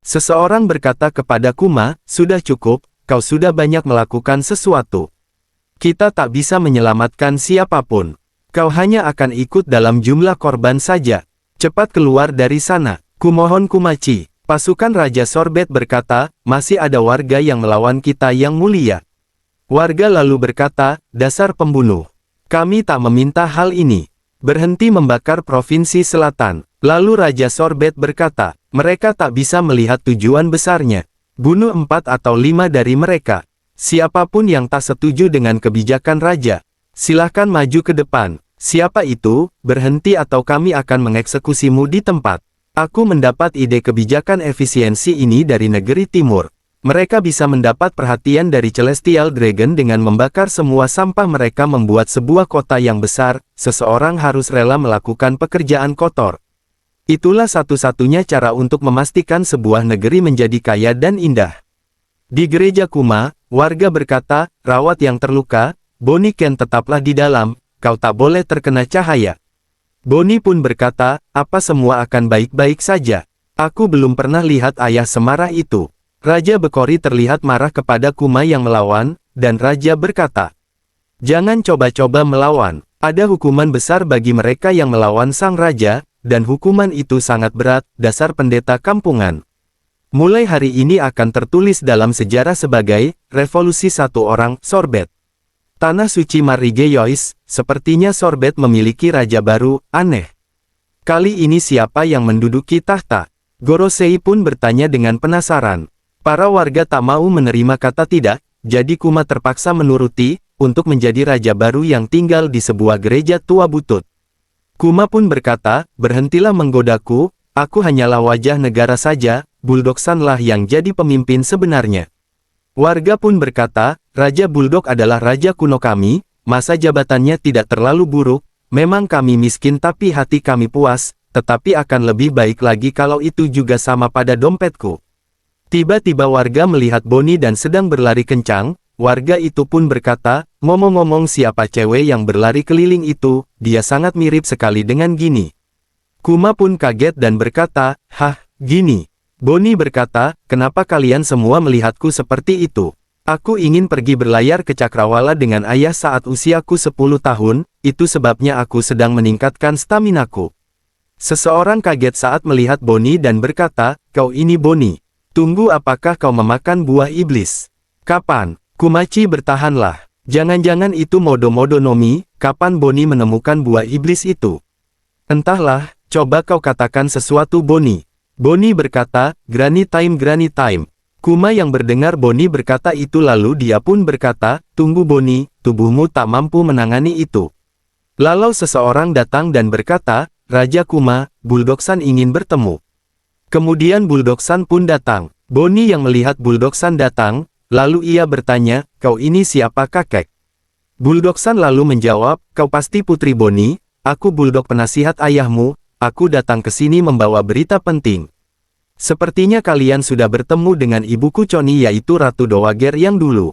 Seseorang berkata kepada Kuma, sudah cukup, kau sudah banyak melakukan sesuatu. Kita tak bisa menyelamatkan siapapun. Kau hanya akan ikut dalam jumlah korban saja. Cepat keluar dari sana. Kumohon Kumaci. Pasukan Raja Sorbet berkata, masih ada warga yang melawan kita yang mulia. Warga lalu berkata, dasar pembunuh. Kami tak meminta hal ini. Berhenti membakar Provinsi Selatan. Lalu Raja Sorbet berkata, mereka tak bisa melihat tujuan besarnya. Bunuh 4 atau 5 dari mereka. Siapapun yang tak setuju dengan kebijakan Raja, silahkan maju ke depan. Siapa itu, berhenti atau kami akan mengeksekusimu di tempat. Aku mendapat ide kebijakan efisiensi ini dari negeri timur. Mereka bisa mendapat perhatian dari Celestial Dragon dengan membakar semua sampah mereka membuat sebuah kota yang besar. Seseorang harus rela melakukan pekerjaan kotor. Itulah satu-satunya cara untuk memastikan sebuah negeri menjadi kaya dan indah. Di gereja Kuma, warga berkata, rawat yang terluka, Bonnie Ken tetaplah di dalam, kau tak boleh terkena cahaya. Bonnie pun berkata, apa semua akan baik-baik saja. Aku belum pernah lihat ayah semarah itu. Raja Bekori terlihat marah kepada Kuma yang melawan, dan Raja berkata, jangan coba-coba melawan. Ada hukuman besar bagi mereka yang melawan sang raja, dan hukuman itu sangat berat, dasar pendeta kampungan. Mulai hari ini akan tertulis dalam sejarah sebagai revolusi satu orang Sorbet. Tanah suci Marigeyois, sepertinya Sorbet memiliki raja baru, aneh. Kali ini siapa yang menduduki tahta? Gorosei pun bertanya dengan penasaran. Para warga tak mau menerima kata tidak, jadi Kuma terpaksa menuruti, untuk menjadi raja baru yang tinggal di sebuah gereja tua butut. Kuma pun berkata, berhentilah menggodaku, aku hanyalah wajah negara saja, Buldoksanlah yang jadi pemimpin sebenarnya. Warga pun berkata, Raja Buldok adalah raja kuno kami, masa jabatannya tidak terlalu buruk, memang kami miskin tapi hati kami puas, tetapi akan lebih baik lagi kalau itu juga sama pada dompetku. Tiba-tiba warga melihat Bonnie dan sedang berlari kencang, warga itu pun berkata, ngomong-ngomong siapa cewek yang berlari keliling itu, dia sangat mirip sekali dengan Gini. Kuma pun kaget dan berkata, hah, Gini. Bonnie berkata, kenapa kalian semua melihatku seperti itu? Aku ingin pergi berlayar ke Cakrawala dengan ayah saat usiaku 10 tahun, itu sebabnya aku sedang meningkatkan staminaku. Seseorang kaget saat melihat Bonnie dan berkata, kau ini Bonnie. Tunggu, apakah kau memakan buah iblis? Kapan? Kumaci bertahanlah. Jangan-jangan itu modo-modo Nomi, kapan Bonnie menemukan buah iblis itu? Entahlah, coba kau katakan sesuatu Bonnie. Bonnie berkata, Granny time. Kuma yang berdengar Bonnie berkata itu lalu dia pun berkata, tunggu Bonnie, tubuhmu tak mampu menangani itu. Lalu seseorang datang dan berkata, Raja Kuma, Buldoksan ingin bertemu. Kemudian Buldoksan pun datang. Bonnie yang melihat Buldoksan datang, lalu ia bertanya, kau ini siapa kakek? Buldoksan lalu menjawab, kau pasti putri Bonnie, aku Buldok penasihat ayahmu, aku datang ke sini membawa berita penting. Sepertinya kalian sudah bertemu dengan ibuku Choni yaitu Ratu Dowager yang dulu.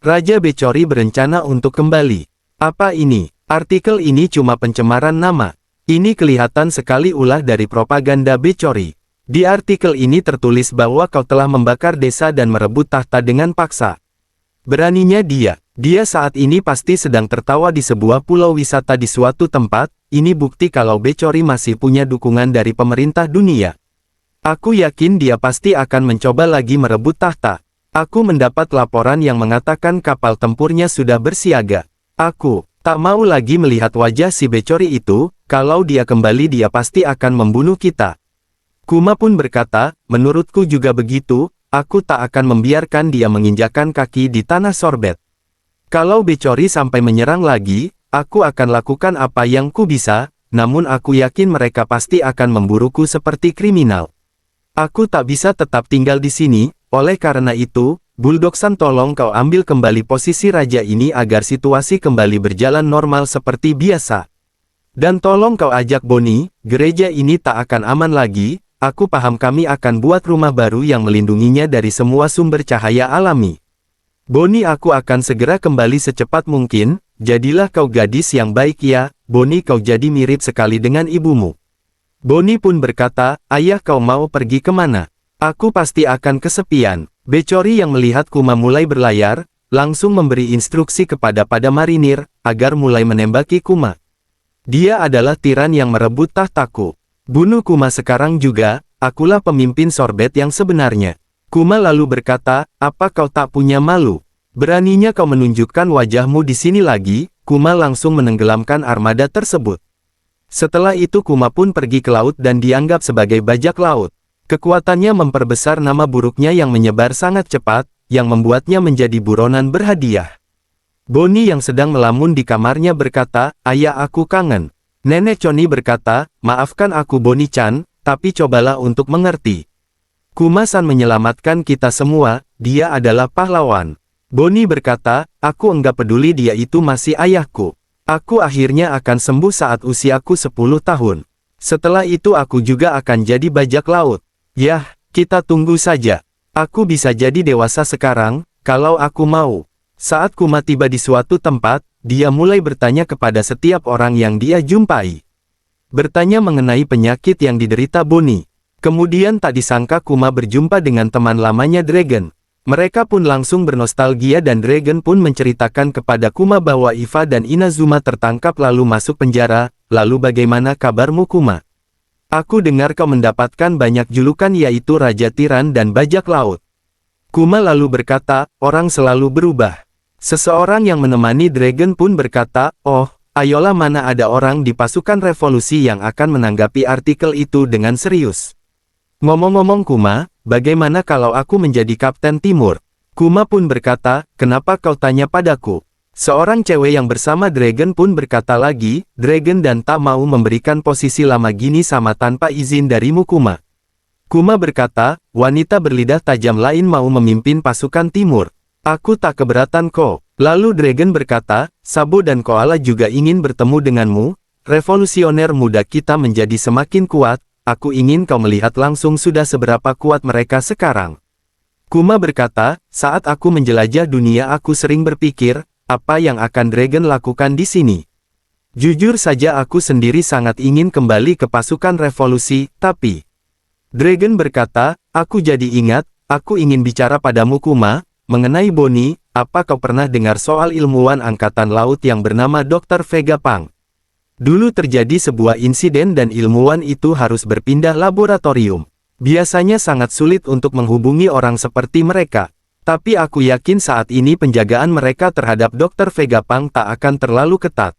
Raja Becori berencana untuk kembali. Apa ini? Artikel ini cuma pencemaran nama. Ini kelihatan sekali ulah dari propaganda Becori. Di artikel ini tertulis bahwa kau telah membakar desa dan merebut tahta dengan paksa. Beraninya dia saat ini pasti sedang tertawa di sebuah pulau wisata di suatu tempat. Ini bukti kalau Becori masih punya dukungan dari pemerintah dunia. Aku yakin dia pasti akan mencoba lagi merebut tahta. Aku mendapat laporan yang mengatakan kapal tempurnya sudah bersiaga. Aku tak mau lagi melihat wajah si Becori itu, kalau dia kembali dia pasti akan membunuh kita. Kuma pun berkata, menurutku juga begitu, aku tak akan membiarkan dia menginjakkan kaki di tanah Sorbet. Kalau Becori sampai menyerang lagi, aku akan lakukan apa yang ku bisa, namun aku yakin mereka pasti akan memburuku seperti kriminal. Aku tak bisa tetap tinggal di sini, oleh karena itu, Buldoksan tolong kau ambil kembali posisi raja ini agar situasi kembali berjalan normal seperti biasa. Dan tolong kau ajak Bonnie, gereja ini tak akan aman lagi, aku paham kami akan buat rumah baru yang melindunginya dari semua sumber cahaya alami. Bonnie aku akan segera kembali secepat mungkin, jadilah kau gadis yang baik ya, Bonnie kau jadi mirip sekali dengan ibumu. Bonnie pun berkata, ayah kau mau pergi kemana? Aku pasti akan kesepian. Becori yang melihat Kuma mulai berlayar, langsung memberi instruksi kepada pada marinir, agar mulai menembaki Kuma. Dia adalah tiran yang merebut tahtaku. Bunuh Kuma sekarang juga, akulah pemimpin sorbet yang sebenarnya. Kuma lalu berkata, apa kau tak punya malu? Beraninya kau menunjukkan wajahmu di sini lagi? Kuma langsung menenggelamkan armada tersebut. Setelah itu Kuma pun pergi ke laut dan dianggap sebagai bajak laut. Kekuatannya memperbesar nama buruknya yang menyebar sangat cepat, yang membuatnya menjadi buronan berhadiah. Bonnie yang sedang melamun di kamarnya berkata, ayah aku kangen. Nenek Choni berkata, maafkan aku Bonnie-chan, tapi cobalah untuk mengerti. Kuma-san menyelamatkan kita semua, dia adalah pahlawan. Bonnie berkata, aku enggak peduli dia itu masih ayahku. Aku akhirnya akan sembuh saat usiaku 10 tahun. Setelah itu aku juga akan jadi bajak laut. Yah, kita tunggu saja. Aku bisa jadi dewasa sekarang, kalau aku mau. Saat Kuma tiba di suatu tempat, dia mulai bertanya kepada setiap orang yang dia jumpai. Bertanya mengenai penyakit yang diderita Bonnie. Kemudian tak disangka Kuma berjumpa dengan teman lamanya Dragon. Mereka pun langsung bernostalgia dan Dragon pun menceritakan kepada Kuma bahwa Iva dan Inazuma tertangkap lalu masuk penjara. Lalu bagaimana kabarmu Kuma? Aku dengar kau mendapatkan banyak julukan yaitu Raja Tiran dan Bajak Laut. Kuma lalu berkata, orang selalu berubah. Seseorang yang menemani Dragon pun berkata, oh, ayolah mana ada orang di pasukan revolusi yang akan menanggapi artikel itu dengan serius. Ngomong-ngomong Kuma, bagaimana kalau aku menjadi Kapten Timur? Kuma pun berkata, kenapa kau tanya padaku? Seorang cewek yang bersama Dragon pun berkata lagi, Dragon dan tak mau memberikan posisi lama gini sama tanpa izin darimu Kuma. Kuma berkata, wanita berlidah tajam lain mau memimpin pasukan timur. Aku tak keberatan kok. Lalu Dragon berkata, Sabo dan Koala juga ingin bertemu denganmu. Revolusioner muda kita menjadi semakin kuat, aku ingin kau melihat langsung sudah seberapa kuat mereka sekarang. Kuma berkata, saat aku menjelajah dunia aku sering berpikir, apa yang akan Dragon lakukan di sini? Jujur saja aku sendiri sangat ingin kembali ke pasukan revolusi, tapi... Dragon berkata, aku jadi ingat, aku ingin bicara padamu Kuma, mengenai Bonnie, apa kau pernah dengar soal ilmuwan angkatan laut yang bernama Dr. Vegapunk? Dulu terjadi sebuah insiden dan ilmuwan itu harus berpindah laboratorium. Biasanya sangat sulit untuk menghubungi orang seperti mereka. Tapi aku yakin saat ini penjagaan mereka terhadap Dr. Vegapunk tak akan terlalu ketat.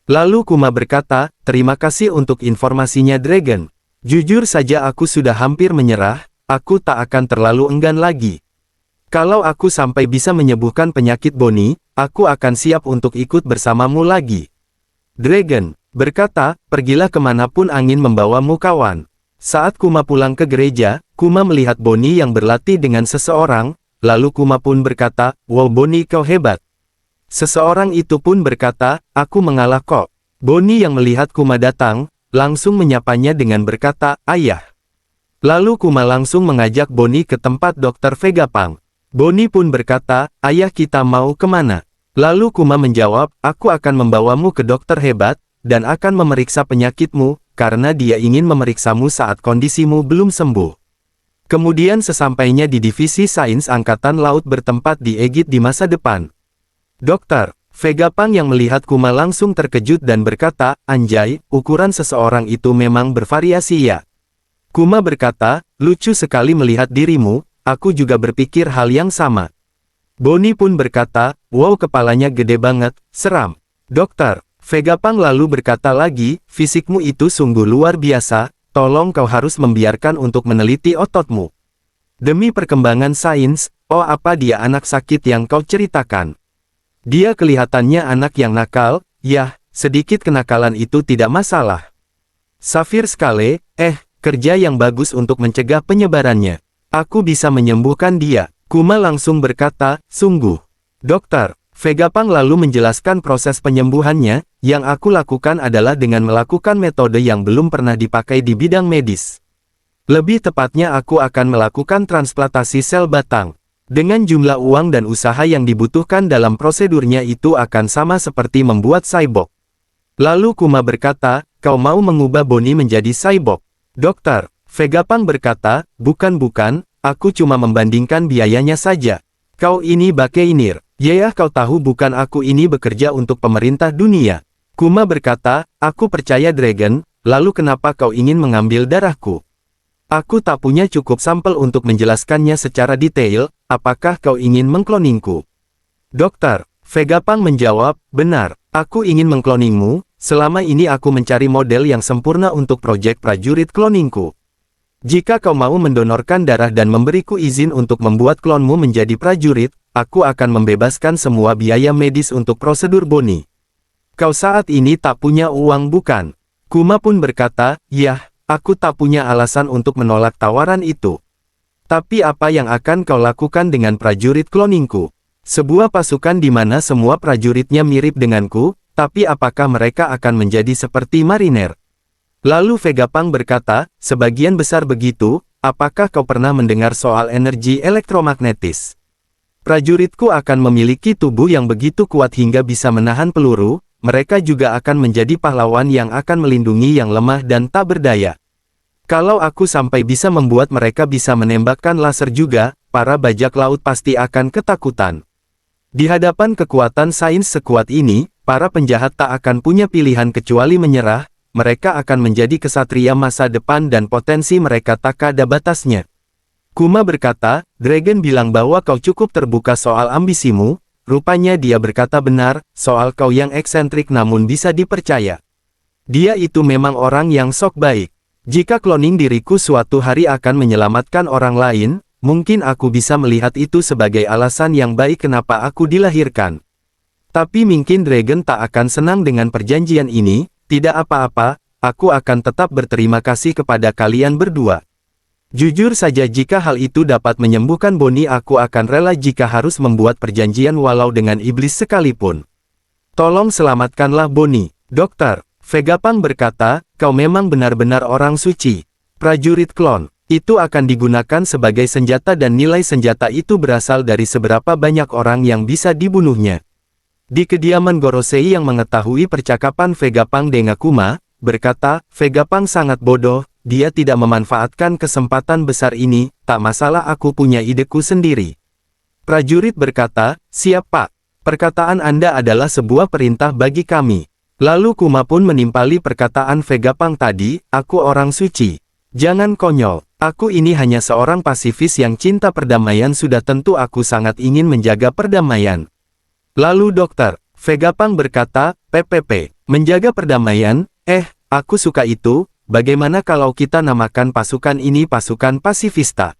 Lalu Kuma berkata, terima kasih untuk informasinya Dragon. Jujur saja aku sudah hampir menyerah, aku tak akan terlalu enggan lagi. Kalau aku sampai bisa menyembuhkan penyakit Bonnie, aku akan siap untuk ikut bersamamu lagi. Dragon berkata, pergilah kemanapun angin membawamu kawan. Saat Kuma pulang ke gereja, Kuma melihat Bonnie yang berlatih dengan seseorang. Lalu Kuma pun berkata, wow Bonnie kau hebat. Seseorang itu pun berkata, aku mengalah kok. Bonnie yang melihat Kuma datang, langsung menyapanya dengan berkata, ayah. Lalu Kuma langsung mengajak Bonnie ke tempat Dr. Vegapunk. Bonnie pun berkata, ayah kita mau kemana? Lalu Kuma menjawab, aku akan membawamu ke dokter hebat, dan akan memeriksa penyakitmu, karena dia ingin memeriksamu saat kondisimu belum sembuh. Kemudian sesampainya di divisi sains angkatan laut bertempat di Egit di masa depan. Dokter Vegapunk yang melihat Kuma langsung terkejut dan berkata, anjay, ukuran seseorang itu memang bervariasi ya. Kuma berkata, lucu sekali melihat dirimu, aku juga berpikir hal yang sama. Bonnie pun berkata, wow kepalanya gede banget, seram. Dokter Vegapunk lalu berkata lagi, fisikmu itu sungguh luar biasa. Tolong kau harus membiarkan untuk meneliti ototmu. Demi perkembangan sains, oh apa dia anak sakit yang kau ceritakan. Dia kelihatannya anak yang nakal, yah, sedikit kenakalan itu tidak masalah. Safir Skale, kerja yang bagus untuk mencegah penyebarannya. Aku bisa menyembuhkan dia. Kuma langsung berkata, sungguh. Dokter Vegapunk lalu menjelaskan proses penyembuhannya, yang aku lakukan adalah dengan melakukan metode yang belum pernah dipakai di bidang medis. Lebih tepatnya aku akan melakukan transplantasi sel batang. Dengan jumlah uang dan usaha yang dibutuhkan dalam prosedurnya itu akan sama seperti membuat cyborg. Lalu Kuma berkata, kau mau mengubah Bonnie menjadi cyborg? Dokter Vegapunk berkata, bukan, aku cuma membandingkan biayanya saja. Kau ini Bakeinir. Yayah kau tahu bukan aku ini bekerja untuk pemerintah dunia. Kuma berkata, aku percaya Dragon, lalu kenapa kau ingin mengambil darahku? Aku tak punya cukup sampel untuk menjelaskannya secara detail, apakah kau ingin mengkloningku? Dokter, Vegapunk menjawab, benar, aku ingin mengkloningmu, selama ini aku mencari model yang sempurna untuk proyek prajurit kloningku. Jika kau mau mendonorkan darah dan memberiku izin untuk membuat klonmu menjadi prajurit, aku akan membebaskan semua biaya medis untuk prosedur Boni. Kau saat ini tak punya uang bukan? Kuma pun berkata, yah. Aku tak punya alasan untuk menolak tawaran itu. Tapi apa yang akan kau lakukan dengan prajurit kloningku? Sebuah pasukan di mana semua prajuritnya mirip denganku, tapi apakah mereka akan menjadi seperti mariner? Lalu Vegapunk berkata, sebagian besar begitu, apakah kau pernah mendengar soal energi elektromagnetis? Prajuritku akan memiliki tubuh yang begitu kuat hingga bisa menahan peluru, mereka juga akan menjadi pahlawan yang akan melindungi yang lemah dan tak berdaya. Kalau aku sampai bisa membuat mereka bisa menembakkan laser juga, para bajak laut pasti akan ketakutan. Di hadapan kekuatan sains sekuat ini, para penjahat tak akan punya pilihan kecuali menyerah, mereka akan menjadi kesatria masa depan dan potensi mereka tak ada batasnya. Kuma berkata, Dragon bilang bahwa kau cukup terbuka soal ambisimu. Rupanya dia berkata benar, soal kau yang eksentrik namun bisa dipercaya. Dia itu memang orang yang sok baik. Jika kloning diriku suatu hari akan menyelamatkan orang lain, mungkin aku bisa melihat itu sebagai alasan yang baik kenapa aku dilahirkan. Tapi mungkin Dragon tak akan senang dengan perjanjian ini, tidak apa-apa, aku akan tetap berterima kasih kepada kalian berdua. Jujur saja jika hal itu dapat menyembuhkan Boni aku akan rela jika harus membuat perjanjian walau dengan iblis sekalipun. Tolong selamatkanlah Boni, dokter. Vegapunk berkata, kau memang benar-benar orang suci. Prajurit klon, itu akan digunakan sebagai senjata dan nilai senjata itu berasal dari seberapa banyak orang yang bisa dibunuhnya. Di kediaman Gorosei yang mengetahui percakapan Vegapunk dengan Kuma, berkata, Vegapunk sangat bodoh. Dia tidak memanfaatkan kesempatan besar ini, tak masalah aku punya ideku sendiri. Prajurit berkata, siap pak, perkataan Anda adalah sebuah perintah bagi kami. Lalu Kuma pun menimpali perkataan Vegapunk tadi, aku orang suci. Jangan konyol, aku ini hanya seorang pasifis yang cinta perdamaian sudah tentu aku sangat ingin menjaga perdamaian. Lalu dokter, Vegapunk berkata, PPP, menjaga perdamaian, aku suka itu. Bagaimana kalau kita namakan pasukan ini pasukan pasifista?